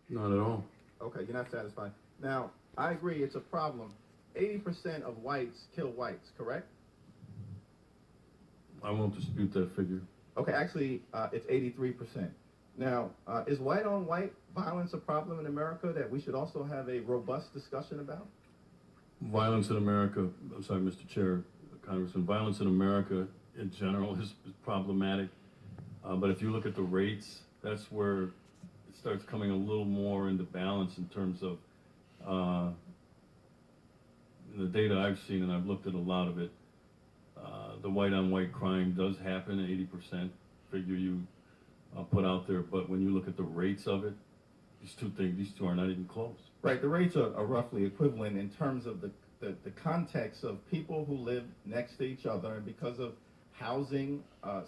Not at all. Okay, you're not satisfied. Now, I agree it's a problem. 80% of whites kill whites, correct? I won't dispute that figure. Okay, actually, it's 83%. Now, is white on white violence a problem in America that we should also have a robust discussion about? Violence in America, I'm sorry, Mr. Chair, Congressman, violence in America in general is problematic. But if you look at the rates, that's where it starts coming a little more into balance in terms of the data I've seen, and I've looked at a lot of it. The white-on-white crime does happen, 80% figure you put out there. But when you look at the rates of it, these two are not even close. Right, the rates are roughly equivalent in terms of the context of people who live next to each other, and because of housing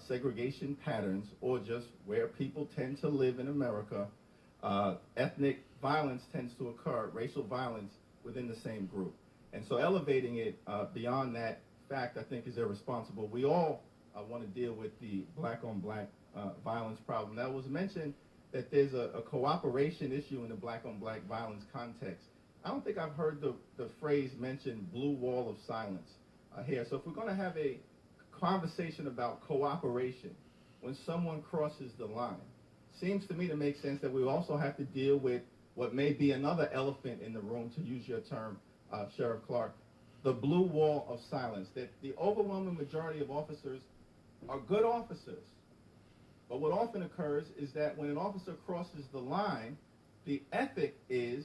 segregation patterns, or just where people tend to live in America, ethnic violence tends to occur, racial violence within the same group. And so elevating it beyond that fact, I think, is irresponsible. We all want to deal with the black-on-black violence problem. Now, it was mentioned that there's a cooperation issue in the black-on-black violence context. I don't think I've heard the phrase mentioned, blue wall of silence, here. So if we're going to have a conversation about cooperation when someone crosses the line, seems to me to make sense that we also have to deal with what may be another elephant in the room, to use your term, Sheriff Clark, the blue wall of silence, that the overwhelming majority of officers are good officers. But what often occurs is that when an officer crosses the line, the ethic is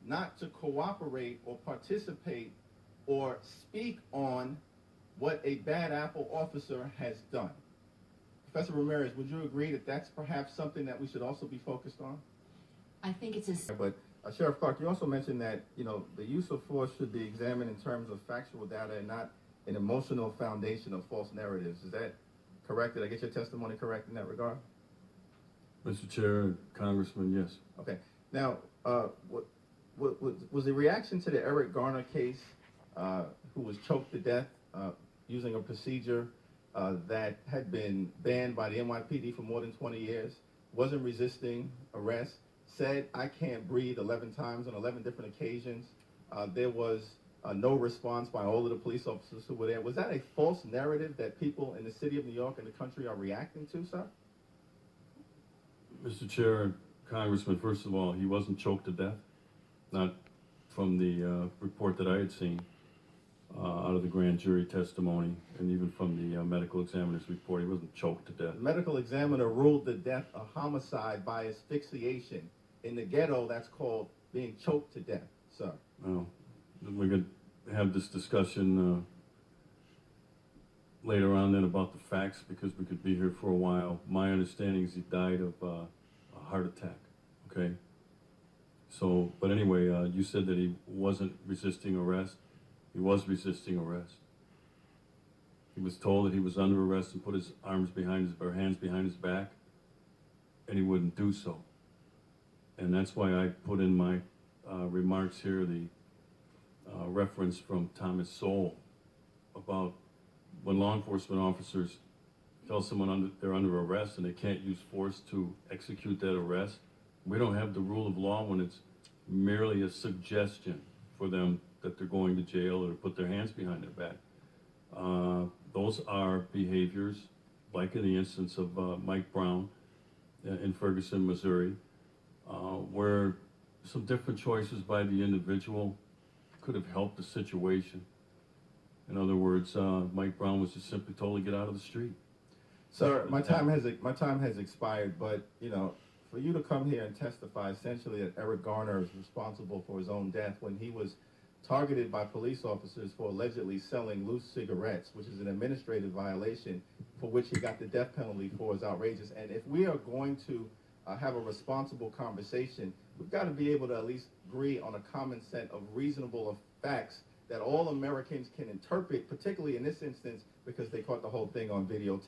not to cooperate or participate or speak on what a bad apple officer has done. Professor Ramirez, would you agree that that's perhaps something that we should also be focused on? I think it's a... But Sheriff Clark, you also mentioned that, the use of force should be examined in terms of factual data and not an emotional foundation of false narratives. Is that correct? Did I get your testimony correct in that regard? Mr. Chair, Congressman, yes. Okay. Now, what was the reaction to the Eric Garner case, who was choked to death using a procedure that had been banned by the NYPD for more than 20 years, wasn't resisting arrest, said, "I can't breathe" 11 times on 11 different occasions. There was no response by all of the police officers who were there. Was that a false narrative that people in the city of New York and the country are reacting to, sir? Mr. Chair, Congressman, first of all, he wasn't choked to death, not from the report that I had seen out of the grand jury testimony, and even from the medical examiner's report. He wasn't choked to death. The medical examiner ruled the death a homicide by asphyxiation. In the ghetto, that's called being choked to death, sir. Well, we're going to have this discussion later on then about the facts, because we could be here for a while. My understanding is he died of a heart attack, okay? So, but anyway, you said that he wasn't resisting arrest. He was resisting arrest. He was told that he was under arrest and put his hands behind his back, and he wouldn't do so. And that's why I put in my remarks here the reference from Thomas Sowell about when law enforcement officers tell someone they're under arrest and they can't use force to execute that arrest. We don't have the rule of law when it's merely a suggestion for them that they're going to jail or to put their hands behind their back. Those are behaviors, like in the instance of Mike Brown in Ferguson, Missouri, where some different choices by the individual could have helped the situation. In other words, Mike Brown was just simply told to get out of the street. Sir, my time has expired, but for you to come here and testify essentially that Eric Garner is responsible for his own death when he was targeted by police officers for allegedly selling loose cigarettes, which is an administrative violation for which he got the death penalty for, is outrageous. And if we are going to have a responsible conversation, we've got to be able to at least agree on a common set of reasonable facts that all Americans can interpret, particularly in this instance because they caught the whole thing on video.